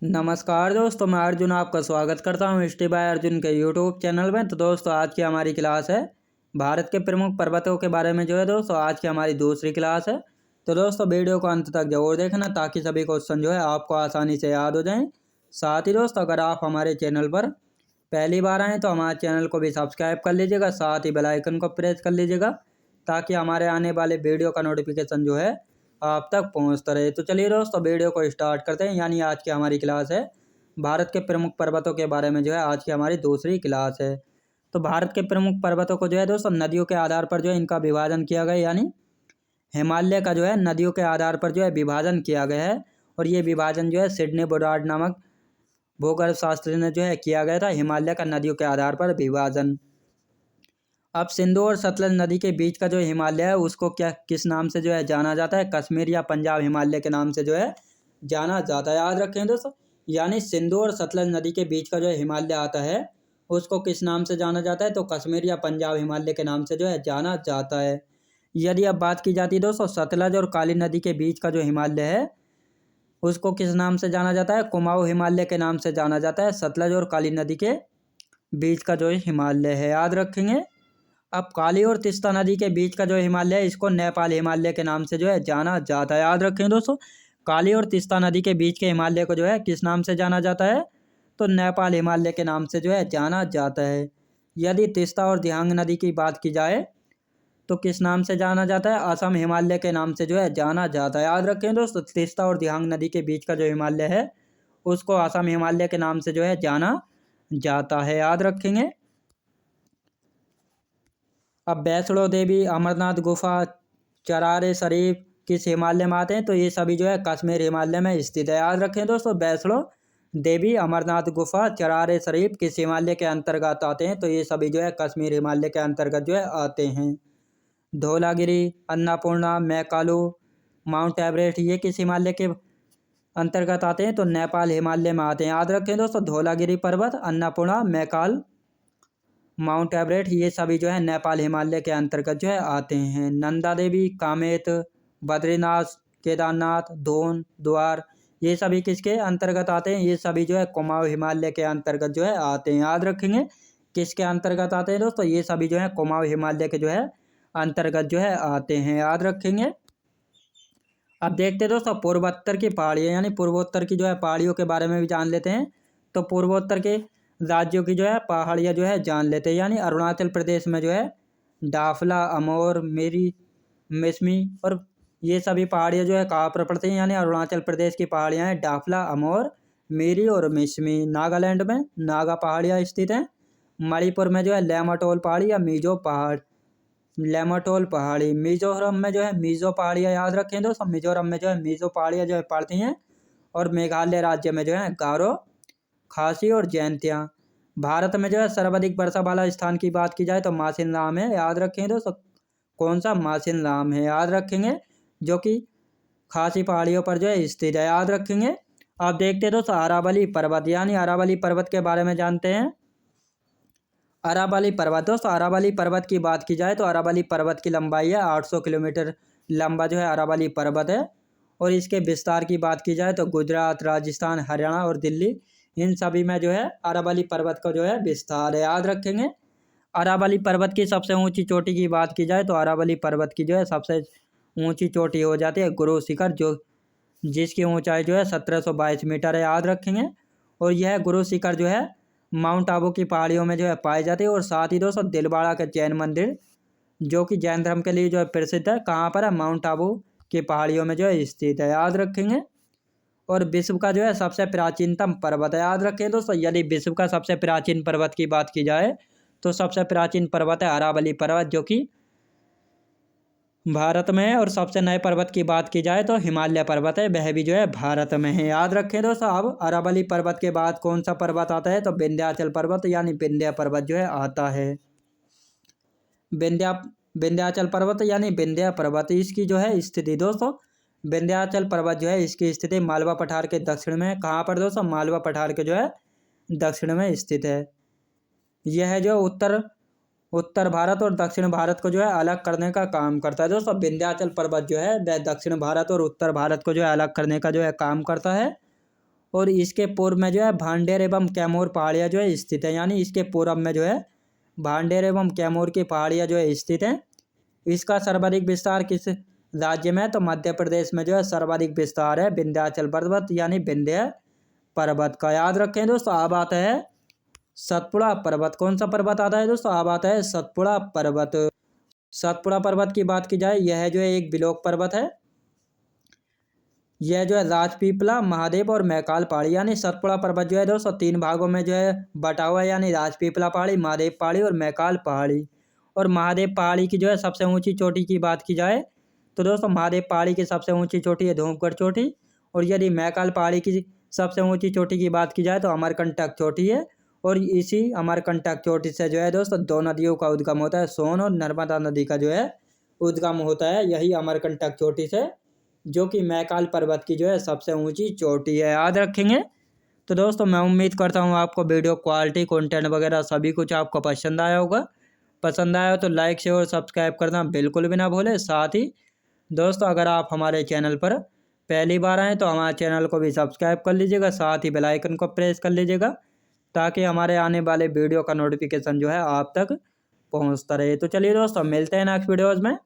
नमस्कार दोस्तों, मैं अर्जुन आपका स्वागत करता हूँ स्टे बाय अर्जुन के यूट्यूब चैनल में। तो दोस्तों आज की हमारी क्लास है भारत के प्रमुख पर्वतों के बारे में। दोस्तों आज की हमारी दूसरी क्लास है। तो दोस्तों वीडियो को अंत तक जरूर देखना ताकि सभी क्वेश्चन आपको आसानी से याद हो जाएं। साथ ही दोस्तों अगर आप हमारे चैनल पर पहली बार आएँ तो हमारे चैनल को भी सब्सक्राइब कर लीजिएगा, साथ ही बेल आइकन को प्रेस कर लीजिएगा ताकि हमारे आने वाले वीडियो का नोटिफिकेशन आप तक पहुंचता रहे। तो चलिए दोस्तों वीडियो को स्टार्ट करते हैं। यानी आज की हमारी क्लास है भारत के प्रमुख पर्वतों के बारे में। आज की हमारी दूसरी क्लास है। तो भारत के प्रमुख पर्वतों को दोस्तों नदियों के आधार पर इनका विभाजन किया गया। यानी हिमालय का नदियों के आधार पर विभाजन किया गया है। और ये विभाजन सिडनी बोडार्ड नामक भूगर्भ शास्त्री ने किया गया था, हिमालय का नदियों के आधार पर विभाजन। अब सिंधु और सतलज नदी के बीच का हिमालय है उसको किस नाम से जाना जाता है? कश्मीर या पंजाब हिमालय के नाम से जाना जाता है। याद रखें दोस्तों, यानी सिंधु और सतलज नदी के बीच का हिमालय आता है उसको किस नाम से जाना जाता है? तो कश्मीर या पंजाब हिमालय के नाम से जाना जाता है। यदि अब बात की जाती है दोस्तों सतलज और काली नदी के बीच का हिमालय है उसको किस नाम से जाना जाता है? कुमाऊं हिमालय के नाम से जाना जाता है। सतलज और काली नदी के बीच का हिमालय है, याद रखेंगे। अब काली और तीस्ता नदी के बीच का हिमालय है इसको नेपाल हिमालय के नाम से जाना जाता है। याद रखें दोस्तों, काली और तीस्ता नदी के बीच के हिमालय को किस नाम से जाना जाता है? तो नेपाल हिमालय के नाम से जाना जाता है। यदि तीस्ता और दिहांग नदी की बात की जाए तो किस नाम से जाना जाता है? असम हिमालय के नाम से जाना जाता है। याद रखें दोस्तों, तीस्ता और दिहांग नदी के बीच का हिमालय है उसको असम हिमालय के नाम से जाना जाता है। याद रखेंगे। अब वैष्णो देवी, अमरनाथ गुफा, चरारे शरीफ किस हिमालय में आते हैं? तो ये सभी कश्मीर हिमालय में स्थित है। याद रखें दोस्तों, वैष्णो देवी, अमरनाथ गुफा, चरारे शरीफ किस हिमालय के अंतर्गत आते हैं? तो ये सभी कश्मीर हिमालय के अंतर्गत आते हैं। धौलागिरी, अन्नपूर्णा, मैकालू, माउंट एवरेस्ट ये किस हिमालय के अंतर्गत आते हैं? तो नेपाल हिमालय में आते हैं। याद रखें दोस्तों, धौलागिरी पर्वत, अन्नपूर्णा, मैकाल, माउंट एवरेस्ट ये सभी नेपाल हिमालय के अंतर्गत आते हैं। नंदा देवी, कामेत, बद्रीनाथ, केदारनाथ, धोन, द्वार ये सभी किसके अंतर्गत आते हैं? ये सभी कुमाऊं हिमालय के अंतर्गत आते हैं। याद रखेंगे किसके अंतर्गत आते हैं दोस्तों? ये सभी कुमाऊं हिमालय के अंतर्गत आते हैं। याद रखेंगे। अब देखते हैं दोस्तों पूर्वोत्तर की पहाड़ियाँ, यानी पूर्वोत्तर की पहाड़ियों के बारे में भी जान लेते हैं। तो पूर्वोत्तर के राज्यों की पहाड़ियाँ जान लेते हैं। यानी अरुणाचल प्रदेश में डाफला, अमोर, मेरी, मिसमी और ये सभी पहाड़ियाँ कहाँ पर पड़ती हैं? यानी अरुणाचल प्रदेश की पहाड़ियाँ हैं डाफला, अमोर, मेरी और मिसमी। नागालैंड में नागा पहाड़ियाँ स्थित हैं। मणिपुर में लेमाटोल पहाड़ी या मिजो पहाड़, लेमाटोल पहाड़ी। मिजोरम में मिजो पहाड़ियाँ याद रखें दोस्तों, मिजोरम में मिजो पहाड़ियाँ पड़ती हैं। और मेघालय राज्य में गारो, खासी और जयंतियाँ। भारत में सर्वाधिक वर्षा वाला स्थान की बात की जाए तो मासिन राम है। याद रखेंगे दोस्तों, कौन सा? मासिन राम है। याद रखेंगे, जो कि खासी पहाड़ियों पर स्थित है। याद रखेंगे। अब देखते हैं दोस्तों अरावली पर्वत, यानी अरावली पर्वत के बारे में जानते हैं। अरावली पर्वत दोस्तों, अरावली पर्वत की बात की जाए तो अरावली पर्वत की लंबाई है 800 किलोमीटर लंबा अरावली पर्वत है। और इसके विस्तार की बात की जाए तो गुजरात, राजस्थान, हरियाणा और दिल्ली इन सभी में अरावली पर्वत का विस्तार है। याद रखेंगे। अरावली पर्वत की सबसे ऊंची चोटी की बात की जाए तो अरावली पर्वत की सबसे ऊंची चोटी हो जाती है गुरु शिखर, जो जिसकी ऊंचाई 1722 मीटर है। याद रखेंगे। और यह गुरु शिखर माउंट आबू की पहाड़ियों में पाई जाती है। और साथ ही दोस्तों दिलवाड़ा का जैन मंदिर जो कि जैन धर्म के लिए प्रसिद्ध है, कहाँ पर है? माउंट आबू की पहाड़ियों में स्थित है। याद रखेंगे। और विश्व का सबसे प्राचीनतम पर्वत है। याद रखें दोस्तों, यदि विश्व का सबसे प्राचीन पर्वत की बात की जाए तो सबसे प्राचीन पर्वत है अरावली पर्वत, जो कि भारत में है। और सबसे नए पर्वत की बात की जाए तो हिमालय पर्वत है, वह भी भारत में है। याद रखें दोस्तों। अब अरावली पर्वत के बाद कौन सा पर्वत आता है? तो विंध्याचल पर्वत, यानी विंध्य पर्वत आता है। विंध्याचल पर्वत यानी विंध्य पर्वत, इसकी स्थिति दोस्तों, विंध्याचल पर्वत इसकी स्थिति मालवा पठार के दक्षिण में। कहाँ पर दोस्तों? मालवा पठार के दक्षिण में स्थित है। यह उत्तर भारत और दक्षिण भारत को अलग करने का काम करता है। दोस्तों विंध्याचल पर्वत वह दक्षिण भारत और उत्तर भारत को अलग करने का काम करता है। और इसके पूर्व में जो है भांडेर एवं कैमूर पहाड़ियाँ जो है स्थित है, यानी इसके पूर्व में जो है भांडेर एवं कैमूर की पहाड़ियाँ जो है स्थित हैं। इसका सर्वाधिक विस्तार किस राज्य में है? तो मध्य प्रदेश में जो है सर्वाधिक विस्तार है विंध्याचल पर्वत यानी विंध्य पर्वत का। याद रखें दोस्तों। अब आता है सतपुड़ा पर्वत। कौन सा पर्वत आता है दोस्तों? अब आता है सतपुड़ा पर्वत। सतपुड़ा पर्वत की बात की जाए, यह जो है एक बिलोक पर्वत है। यह जो है राजपीपला, महादेव और मैकाल पहाड़ी, यानी सतपुड़ा पर्वत जो है दोस्तों 3 भागों में जो है बटा हुआ है, यानी राजपीपला पहाड़ी, महादेव पहाड़ी और मैकाल पहाड़ी। और महादेव पहाड़ी की जो है सबसे ऊंची चोटी की बात की जाए तो दोस्तों महादेव पहाड़ी की सबसे ऊंची चोटी है धूपगढ़ चोटी। और यदि मैकाल पहाड़ी की सबसे ऊंची चोटी की बात की जाए तो अमरकंटक चोटी है। और इसी अमरकंटक चोटी से जो है दोस्तों 2 नदियों का उद्गम होता है, सोन और नर्मदा नदी का जो है उद्गम होता है यही अमरकंटक चोटी से, जो कि मैकाल पर्वत की जो है सबसे ऊंची चोटी है। याद रखेंगे। तो दोस्तों मैं उम्मीद करता हूँ आपको वीडियो क्वालिटी, कंटेंट वगैरह सभी कुछ आपको पसंद आया होगा। पसंद आया हो तो लाइक शेयर और सब्सक्राइब करना बिल्कुल भी ना भूलें। साथ ही दोस्तों अगर आप हमारे चैनल पर पहली बार आएँ तो हमारे चैनल को भी सब्सक्राइब कर लीजिएगा, साथ ही बेल आइकन को प्रेस कर लीजिएगा ताकि हमारे आने वाले वीडियो का नोटिफिकेशन जो है आप तक पहुँचता रहे। तो चलिए दोस्तों मिलते हैं नेक्स्ट वीडियोज़ में।